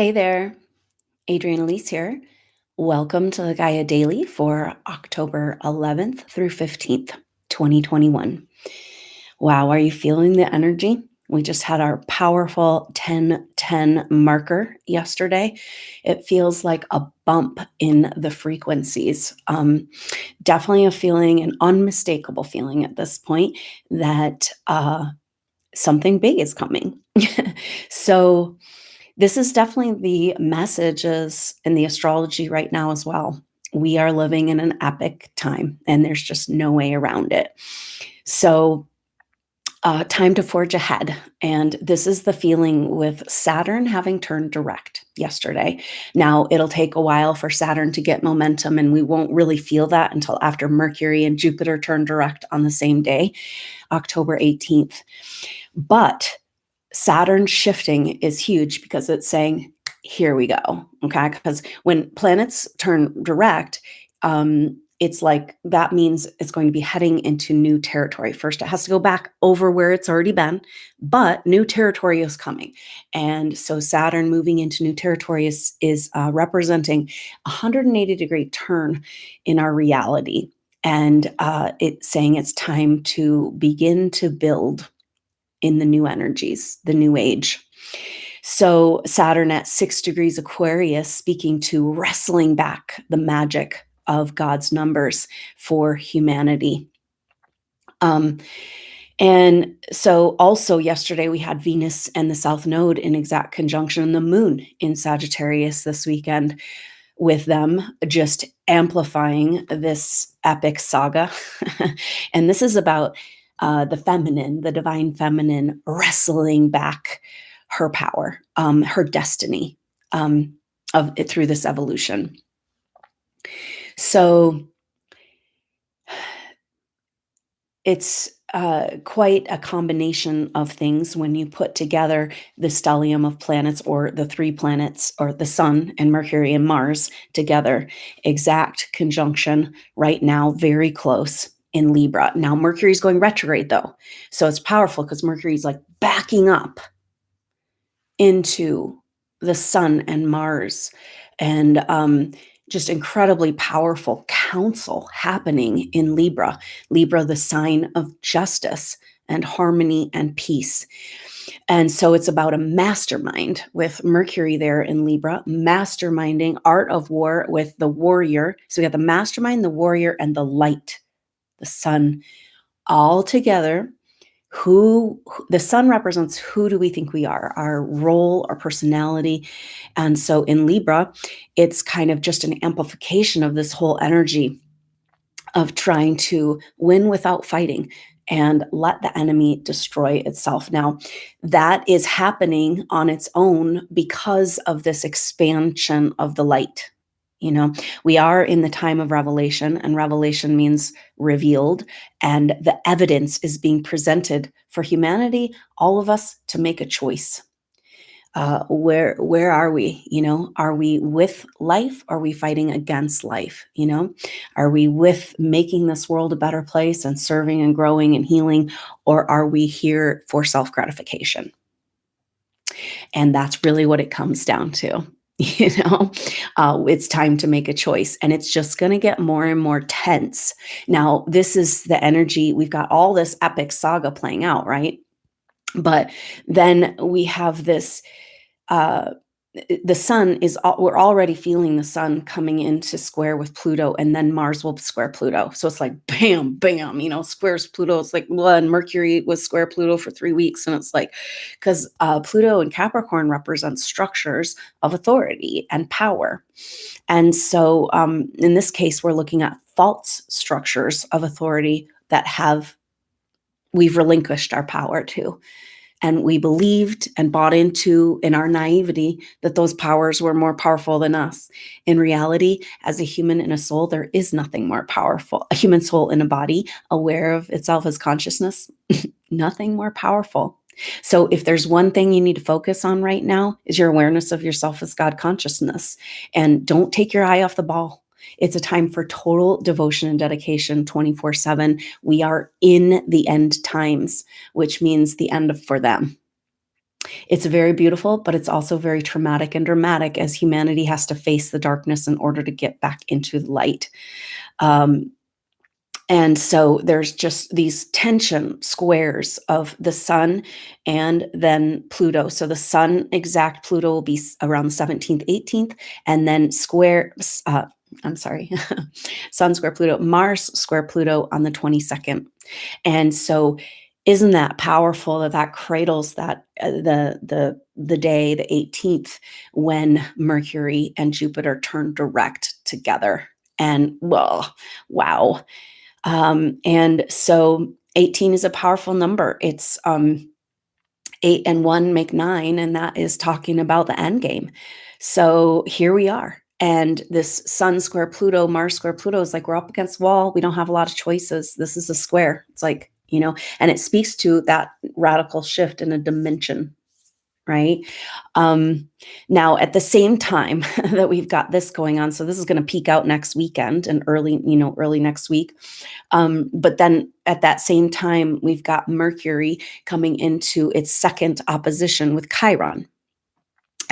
Hey there, Adrienne Elise here. Welcome to the Gaia Daily for October 11th through 15th, 2021. Wow, are you feeling the energy? We just had our powerful 1010 marker yesterday. It feels like a bump in the frequencies. Definitely a feeling, an unmistakable feeling at this point that something big is coming. So, this is definitely the messages in the astrology right now as well. We are living in an epic time, and there's just no way around it. So, time to forge ahead. And this is the feeling with Saturn having turned direct yesterday. Now, it'll take a while for Saturn to get momentum, and we won't really feel that until after Mercury and Jupiter turn direct on the same day, October 18th. But Saturn shifting is huge because it's saying, here we go. Okay. Because when planets turn direct, it's like that means it's going to be heading into new territory. First, it has to go back over where it's already been, but new territory is coming. And so Saturn moving into new territory is representing a 180-degree turn in our reality. And it's saying it's time to begin to build in the new energies, the new age. So Saturn at 6 degrees Aquarius, speaking to wrestling back the magic of God's numbers for humanity. And so also yesterday we had Venus and the South Node in exact conjunction, and the Moon in Sagittarius this weekend, with them just amplifying this epic saga. And this is about the feminine, the divine feminine, wrestling back her power, her destiny of it through this evolution. So it's quite a combination of things when you put together the stellium of planets, or the three planets, or the Sun and Mercury and Mars together. Exact conjunction right now, very close in Libra. Now, Mercury's going retrograde though. So it's powerful because Mercury's like backing up into the Sun and Mars. And just incredibly powerful counsel happening in Libra. Libra, the sign of justice and harmony and peace. And so it's about a mastermind with Mercury there in Libra, masterminding art of war with the warrior. So we have the mastermind, the warrior, and the light, the sun, all together. Who the sun represents, who do we think we are, our role, our personality. And so in Libra, it's kind of just an amplification of this whole energy of trying to win without fighting and let the enemy destroy itself. Now, that is happening on its own because of this expansion of the light. You know, we are in the time of revelation, and revelation means revealed, and the evidence is being presented for humanity, all of us, to make a choice. Where are we? You know, are we with life? Are we fighting against life? You know, are we with making this world a better place and serving and growing and healing, or are we here for self-gratification? And that's really what it comes down to. You know, it's time to make a choice, and it's just going to get more and more tense. Now, this is the energy. We've got all this epic saga playing out, right? But then we have this, the sun is, we're already feeling the sun coming into square with Pluto, and then Mars will square Pluto. So it's like, bam, bam, you know, squares Pluto. It's like, well, and Mercury was square Pluto for 3 weeks. And it's like, because Pluto and Capricorn represents structures of authority and power. And so in this case, we're looking at false structures of authority that we've relinquished our power to. And we believed and bought into, in our naivety, that those powers were more powerful than us. In reality, as a human in a soul, there is nothing more powerful. A human soul in a body, aware of itself as consciousness, nothing more powerful. So if there's one thing you need to focus on right now, is your awareness of yourself as God consciousness. And don't take your eye off the ball. It's a time for total devotion and dedication 24/7. We are in the end times, which means the end for them. It's very beautiful, but it's also very traumatic and dramatic as humanity has to face the darkness in order to get back into the light. Um, and so there's just these tension squares of the sun and then Pluto. So the sun exact Pluto will be around the 17th, 18th, and then I'm sorry, sun square Pluto, Mars square Pluto on the 22nd. And so isn't that powerful that that cradles that the day, the 18th, when Mercury and Jupiter turn direct together? And well, wow. And so 18 is a powerful number. It's 8 and 1 make 9, and that is talking about the end game. So here we are. And this sun square Pluto, Mars square Pluto is like we're up against the wall. We don't have a lot of choices. This is a square. It's like, and it speaks to that radical shift in a dimension, right? Now, at the same time that we've got this going on, so this is going to peak out next weekend and early next week. But then at that same time, we've got Mercury coming into its second opposition with Chiron.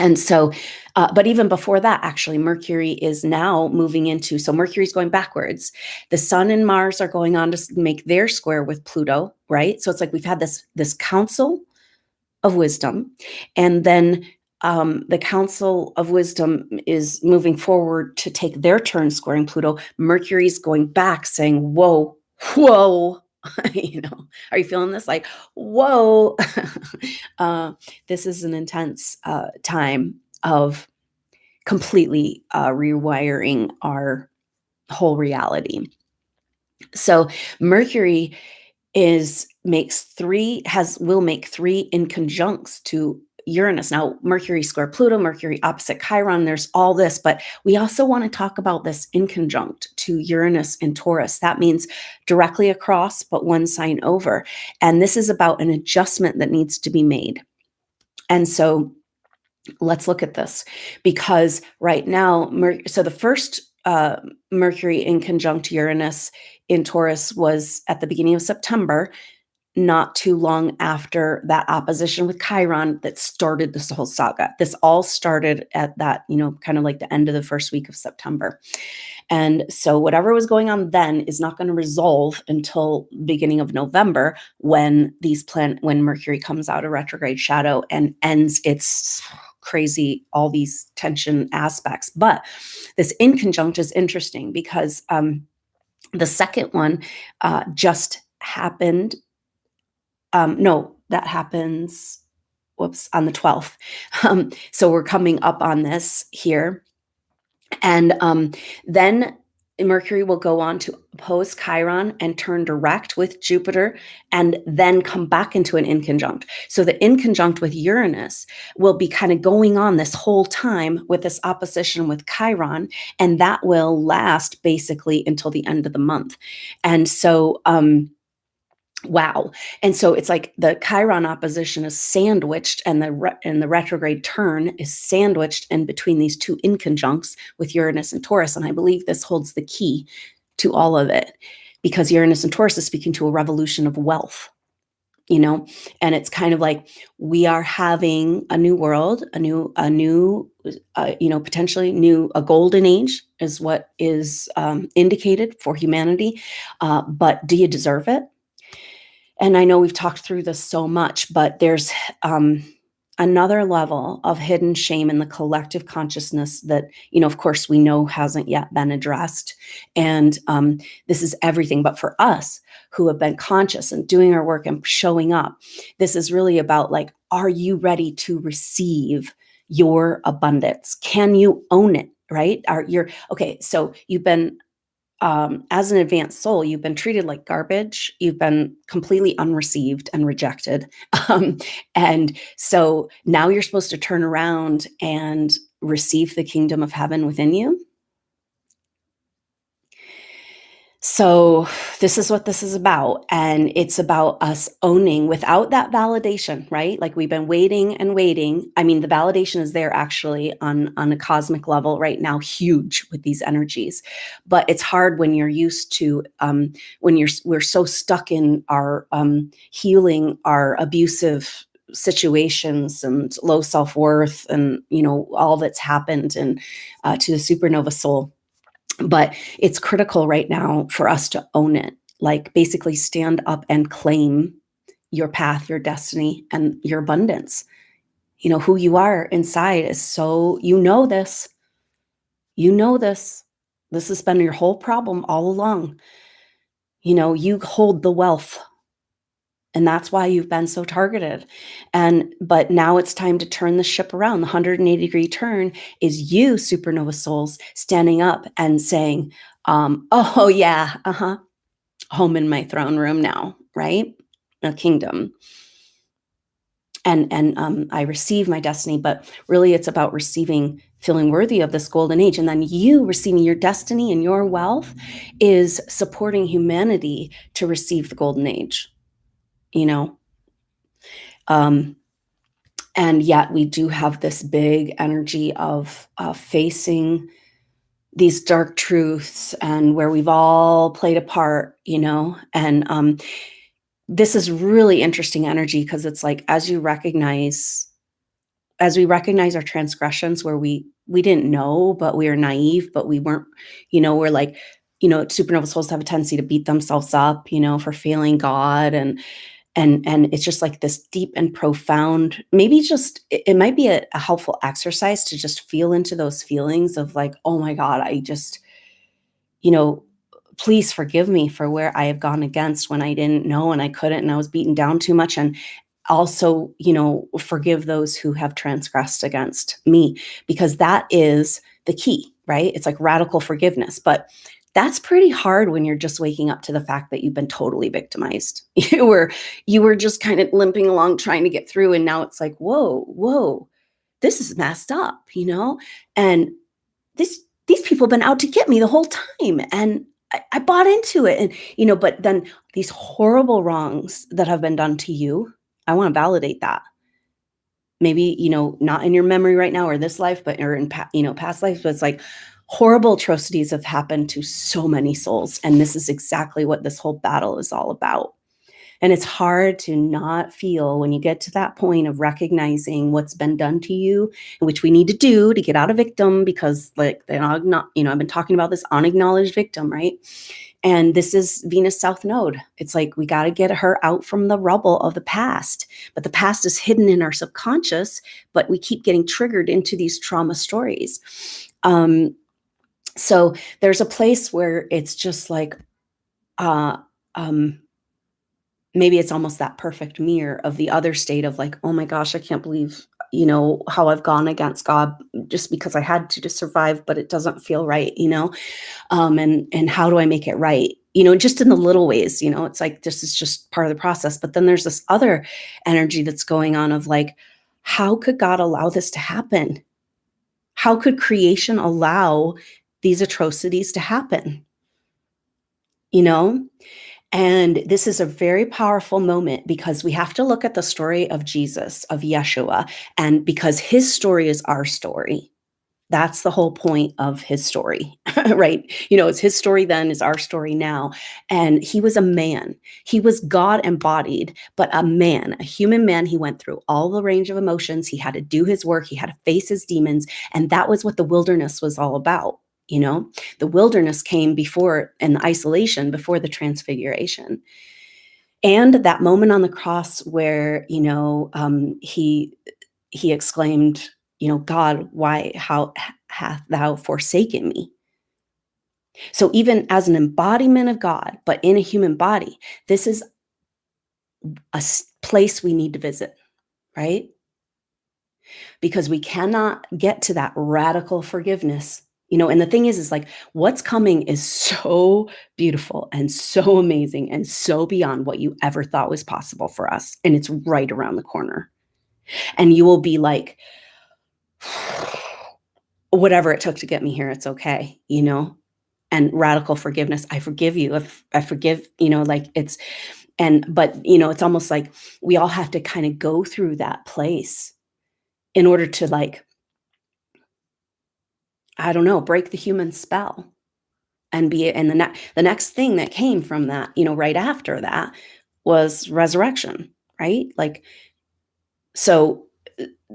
And so, but even before that, actually, Mercury is now moving into, so Mercury's going backwards. The Sun and Mars are going on to make their square with Pluto, right? So it's like we've had this council of wisdom, and then the council of wisdom is moving forward to take their turn squaring Pluto. Mercury's going back saying, whoa, are you feeling this? Like, whoa, this is an intense time of completely rewiring our whole reality. So Mercury will make 3 in conjuncts to Uranus. Now, Mercury square Pluto, Mercury opposite Chiron, there's all this, but we also want to talk about this in conjunct to Uranus and Taurus. That means directly across, but one sign over. And this is about an adjustment that needs to be made. And so let's look at this, because right now, so the first Mercury in conjunct Uranus in Taurus was at the beginning of September, not too long after that opposition with Chiron that started this whole saga. This all started at that, kind of like the end of the first week of September. And so whatever was going on then is not going to resolve until beginning of November when when Mercury comes out of retrograde shadow and ends its crazy, all these tension aspects. But this in conjunct is interesting because the second one just happened. No, that happens, on the 12th. So we're coming up on this here. And then Mercury will go on to oppose Chiron and turn direct with Jupiter and then come back into an in conjunct. So the in conjunct with Uranus will be kind of going on this whole time with this opposition with Chiron, and that will last basically until the end of the month. And so, wow. And so it's like the Chiron opposition is sandwiched and the retrograde turn is sandwiched in between these two inconjuncts with Uranus and Taurus. And I believe this holds the key to all of it, because Uranus and Taurus is speaking to a revolution of wealth, and it's kind of like we are having a new world, a new potentially new, a golden age is what is indicated for humanity. But do you deserve it? And I know we've talked through this so much, but there's another level of hidden shame in the collective consciousness that, of course, we know hasn't yet been addressed. And this is everything. But for us who have been conscious and doing our work and showing up, this is really about like, are you ready to receive your abundance? Can you own it? Right? So you've been, as an advanced soul, you've been treated like garbage. You've been completely unreceived and rejected. And so now you're supposed to turn around and receive the kingdom of heaven within you. So this is what this is about. And it's about us owning without that validation, right? Like we've been waiting and waiting. I mean, the validation is there actually on a cosmic level right now, huge with these energies. But it's hard when you're used to, we're so stuck in our healing, our abusive situations and low self-worth and, all that's happened and to the supernova soul. But it's critical right now for us to own it, like basically stand up and claim your path, your destiny, and your abundance. Who you are inside is so, this. This has been your whole problem all along. You hold the wealth, and that's why you've been so targeted. But now it's time to turn the ship around. The 180-degree turn is you, supernova souls, standing up and saying, oh yeah, home in my throne room now, right? A kingdom. And I receive my destiny, but really it's about feeling worthy of this golden age. And then you receiving your destiny and your wealth is supporting humanity to receive the golden age, and yet we do have this big energy of facing these dark truths and where we've all played a part, and this is really interesting energy because it's like as we recognize our transgressions where we didn't know, but we were naive, but we weren't, we're like, supernova souls have a tendency to beat themselves up, for failing God. And it's just like this deep and profound, maybe just, it might be a helpful exercise to just feel into those feelings of like, oh my God, I just, please forgive me for where I have gone against when I didn't know and I couldn't and I was beaten down too much. And also, forgive those who have transgressed against me, because that is the key, right? It's like radical forgiveness. But that's pretty hard when you're just waking up to the fact that you've been totally victimized. You were just kind of limping along trying to get through. And now it's like, whoa, this is messed up, and these people have been out to get me the whole time. And I bought into it. And, but then these horrible wrongs that have been done to you, I want to validate that. Maybe, not in your memory right now or this life, but or in past lives, but it's like horrible atrocities have happened to so many souls. And this is exactly what this whole battle is all about. And it's hard to not feel when you get to that point of recognizing what's been done to you, which we need to do to get out of victim, because like, I've been talking about this unacknowledged victim, right? And this is Venus South Node. It's like, we got to get her out from the rubble of the past, but the past is hidden in our subconscious, but we keep getting triggered into these trauma stories. So there's a place where it's just like, maybe it's almost that perfect mirror of the other state of like, oh my gosh, I can't believe, how I've gone against God just because I had to survive, but it doesn't feel right, and how do I make it right? Just in the little ways, it's like, this is just part of the process. But then there's this other energy that's going on of like, how could God allow this to happen? How could creation allow these atrocities to happen? And this is a very powerful moment because we have to look at the story of Jesus, of Yeshua, and because his story is our story. That's the whole point of his story, right? It's his story then, is our story now. And he was a man. He was God embodied, but a man, a human man. He went through all the range of emotions. He had to do his work. He had to face his demons. And that was what the wilderness was all about. The wilderness came before, and the isolation before the transfiguration. And that moment on the cross where, he exclaimed, God, how hath thou forsaken me? So even as an embodiment of God, but in a human body, this is a place we need to visit, right? Because we cannot get to that radical forgiveness. And the thing is like, what's coming is so beautiful and so amazing and so beyond what you ever thought was possible for us. And it's right around the corner. And you will be like, whatever it took to get me here, it's okay, and radical forgiveness. I forgive you. If I forgive, like it's, but it's almost like we all have to kind of go through that place in order to like, I don't know, break the human spell and the next thing that came from that, right after that was resurrection, right? Like So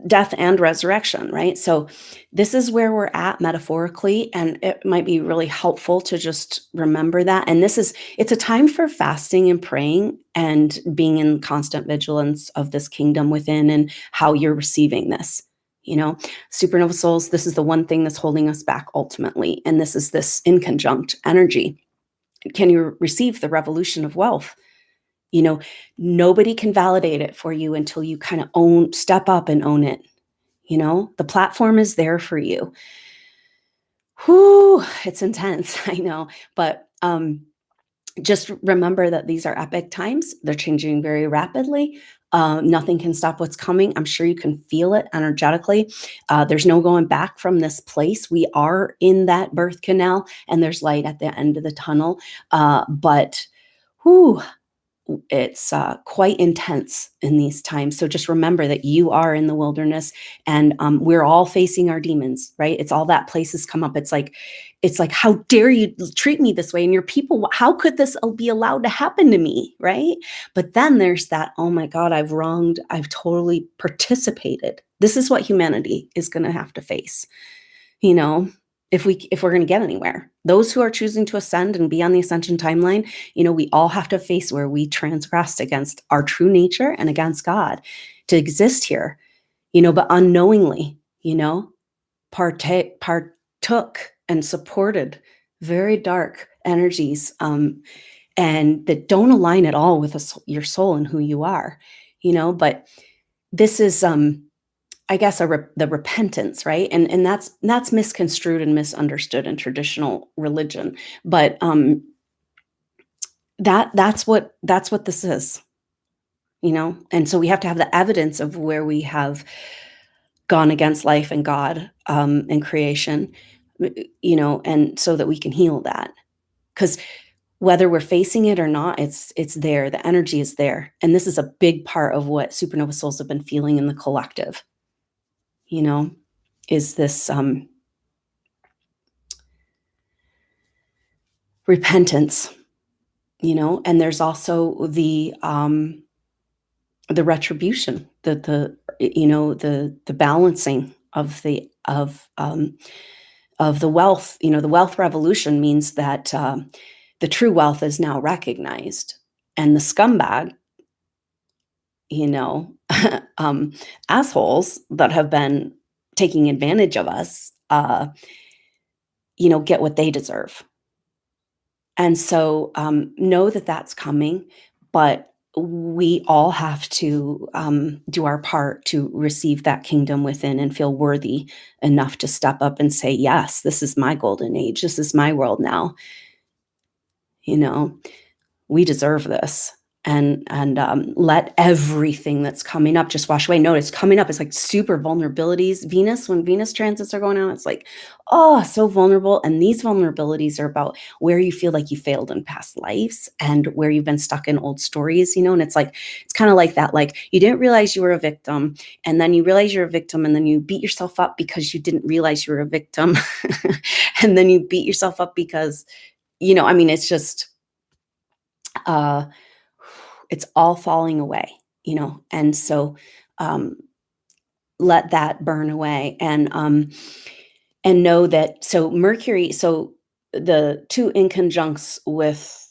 death and resurrection, right? So this is where we're at metaphorically, and it might be really helpful to just remember that. And it's a time for fasting and praying and being in constant vigilance of this kingdom within and how you're receiving this. Supernova souls, this is the one thing that's holding us back ultimately. And this is this inconjunct energy. Can you receive the revolution of wealth? Nobody can validate it for you until you kind of step up and own it. The platform is there for you. Whew, it's intense, I know, but just remember that these are epic times. They're changing very rapidly. Nothing can stop what's coming. I'm sure you can feel it energetically. There's no going back from this place. We are in that birth canal, and there's light at the end of the tunnel. But whew, it's quite intense in these times. So just remember that you are in the wilderness, and we're all facing our demons, right? It's all that places come up. It's like, how dare you treat me this way? And your people, how could this be allowed to happen to me, right? But then there's that, oh my God, I've wronged. I've totally participated. This is what humanity is going to have to face, if we're going to get anywhere. Those who are choosing to ascend and be on the ascension timeline, we all have to face where we transgressed against our true nature and against God to exist here, but unknowingly, partook and supported very dark energies, and that don't align at all with your soul and who you are, but this is, I guess, the repentance, right? And that's misconstrued and misunderstood in traditional religion. But that's what this is, And so we have to have the evidence of where we have gone against life and God, and creation, and so that we can heal that. Because whether we're facing it or not, it's there. The energy is there, and this is a big part of what supernova souls have been feeling in the collective. Is this repentance, and there's also the retribution, the balancing of the wealth. The wealth revolution means that the true wealth is now recognized, and the scumbag, assholes that have been taking advantage of us, get what they deserve. And so know that that's coming, but we all have to do our part to receive that kingdom within and feel worthy enough to step up and say, yes, this is my golden age. This is my world now. We deserve this. And let everything that's coming up just wash away. Notice coming up is like super vulnerabilities. When Venus transits are going on, it's like, oh, so vulnerable. And these vulnerabilities are about where you feel like you failed in past lives and where you've been stuck in old stories, and it's kind of like that. Like you didn't realize you were a victim, and then you realize you're a victim, and then you beat yourself up because you didn't realize you were a victim. And then you beat yourself up because, it's just, it's all falling away, and so let that burn away, and know that. So Mercury, so the two inconjuncts with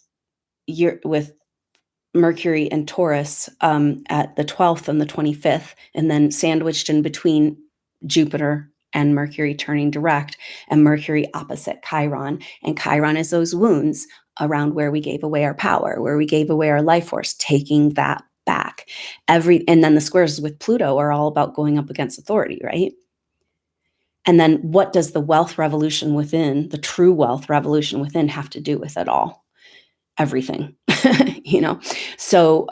Mercury and Taurus at the 12th and the 25th, and then sandwiched in between Jupiter and Mercury turning direct, and Mercury opposite Chiron. And Chiron is those wounds around where we gave away our power, where we gave away our life force, taking that back. And then the squares with Pluto are all about going up against authority, right? And then what does the wealth revolution within, the true wealth revolution within, have to do with it all? Everything, So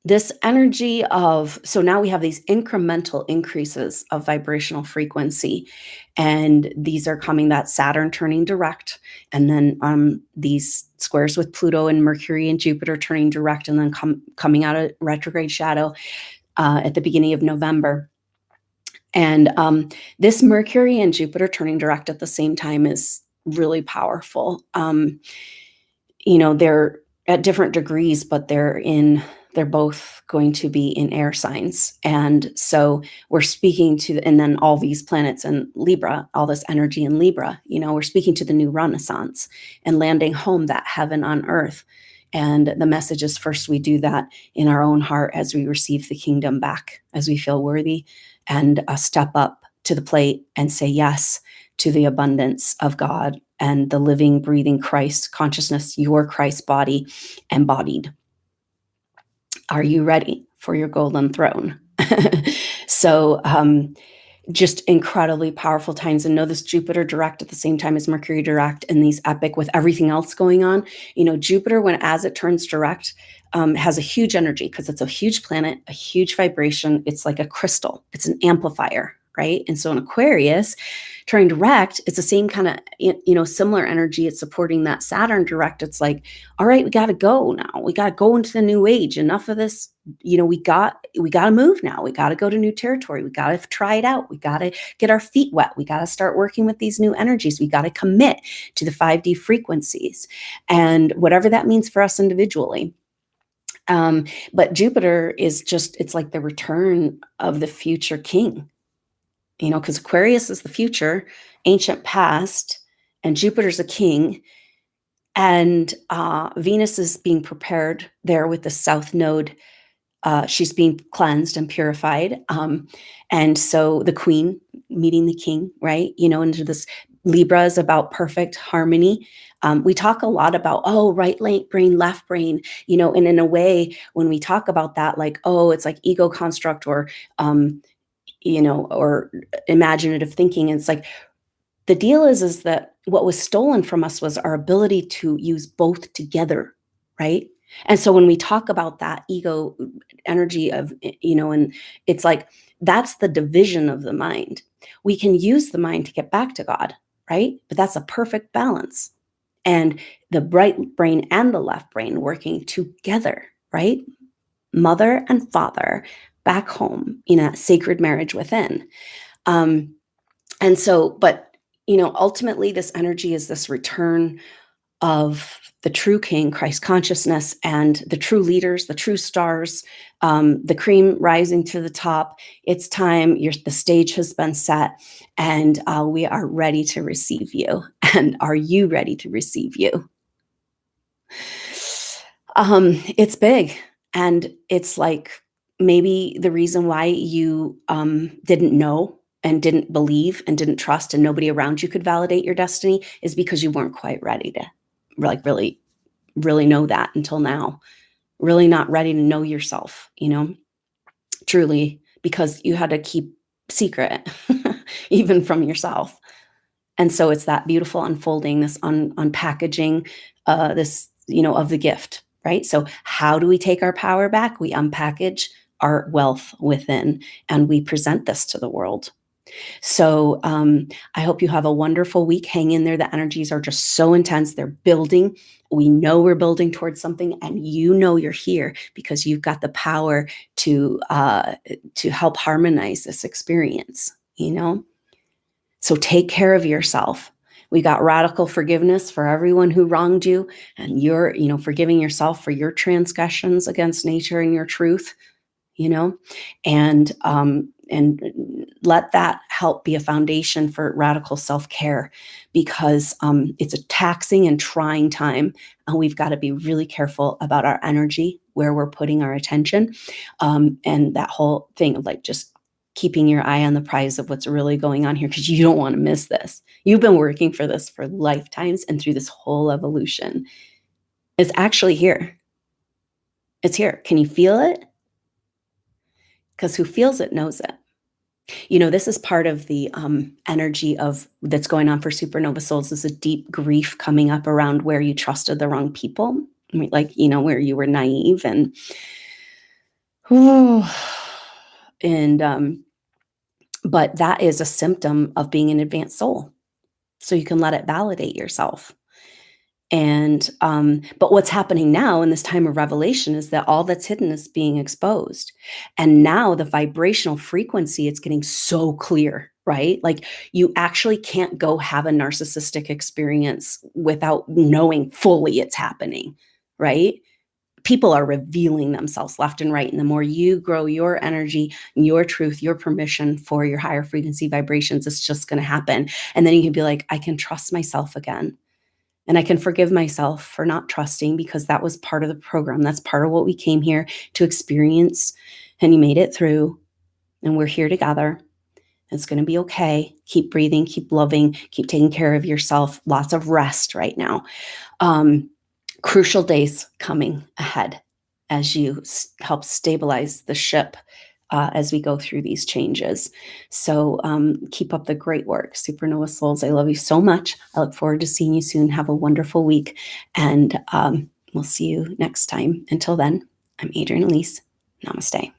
this energy so now we have these incremental increases of vibrational frequency, and these are coming, that Saturn turning direct, and then these squares with Pluto and Mercury and Jupiter turning direct, and then coming out of retrograde shadow at the beginning of November. And this Mercury and Jupiter turning direct at the same time is really powerful. They're at different degrees, but they're in They're both going to be in air signs. And so we're speaking to, and then all these planets in Libra, all this energy in Libra, we're speaking to the new Renaissance and landing home, that heaven on earth. And the message is, first we do that in our own heart as we receive the kingdom back, as we feel worthy, and step up to the plate and say yes to the abundance of God and the living, breathing Christ consciousness, your Christ body embodied. Are you ready for your golden throne? So just incredibly powerful times. And know this Jupiter direct at the same time as Mercury direct, and these epic with everything else going on. Jupiter, as it turns direct, has a huge energy because it's a huge planet, a huge vibration. It's like a crystal. It's an amplifier, right? And so in Aquarius, turning direct, it's the same kind of, similar energy. It's supporting that Saturn direct. It's like, all right, we got to go now. We got to go into the new age. Enough of this. We got to move now. We got to go to new territory. We got to try it out. We got to get our feet wet. We got to start working with these new energies. We got to commit to the 5D frequencies and whatever that means for us individually. But Jupiter is it's like the return of the future king. Because Aquarius is the future, ancient past, and Jupiter's a king. And Venus is being prepared there with the South Node. She's being cleansed and purified. And so the queen meeting the king, right? Into this. Libra is about perfect harmony. We talk a lot about, right brain, left brain, and in a way, when we talk about that, like, it's like ego construct or or imaginative thinking. And it's like, the deal is that what was stolen from us was our ability to use both together, right? And so when we talk about that ego energy of, and it's like, that's the division of the mind. We can use the mind to get back to God, right? But that's a perfect balance. And the right brain and the left brain working together, right? Mother and father back home in a sacred marriage within. And so, but, ultimately this energy is this return of the true king, Christ consciousness, and the true leaders, the true stars, the cream rising to the top. It's time. The stage has been set, and we are ready to receive you. And are you ready to receive you? It's big. And it's like, maybe the reason why you didn't know and didn't believe and didn't trust, and nobody around you could validate your destiny, is because you weren't quite ready to really, really know that until now. Really not ready to know yourself, truly, because you had to keep secret even from yourself. And so it's that beautiful unfolding, this unpackaging, this, of the gift, right? So how do we take our power back? We unpackage our wealth within, and we present this to the world. So I hope you have a wonderful week. Hang in there. The energies are just so intense. They're building. We know we're building towards something, and you're here because you've got the power to help harmonize this experience, So take care of yourself. We got radical forgiveness for everyone who wronged you, and you're, forgiving yourself for your transgressions against nature and your truth, and let that help be a foundation for radical self-care, because it's a taxing and trying time, and we've got to be really careful about our energy, where we're putting our attention, and that whole thing of like just keeping your eye on the prize of what's really going on here, because you don't want to miss this. You've been working for this for lifetimes, and through this whole evolution, it's actually here. It's here. Can you feel it? Because who feels it knows it. This is part of the energy of that's going on for supernova souls, is a deep grief coming up around where you trusted the wrong people, like, where you were naive and but that is a symptom of being an advanced soul. So you can let it validate yourself. And but what's happening now in this time of revelation is that all that's hidden is being exposed. And now the vibrational frequency, it's getting so clear, right? Like, you actually can't go have a narcissistic experience without knowing fully it's happening, right? people are revealing themselves left and right. And the more you grow your energy, your truth, your permission for your higher frequency vibrations, it's just going to happen. And then you can be like, I can trust myself again. And I can forgive myself for not trusting, because that was part of the program. That's part of what we came here to experience. And you made it through. And we're here together. It's going to be okay. Keep breathing, keep loving, keep taking care of yourself. Lots of rest right now. Crucial days coming ahead as you help stabilize the ship as we go through these changes. So keep up the great work. Supernova Souls, I love you so much. I look forward to seeing you soon. Have a wonderful week. And we'll see you next time. Until then, I'm Adrienne Elise. Namaste.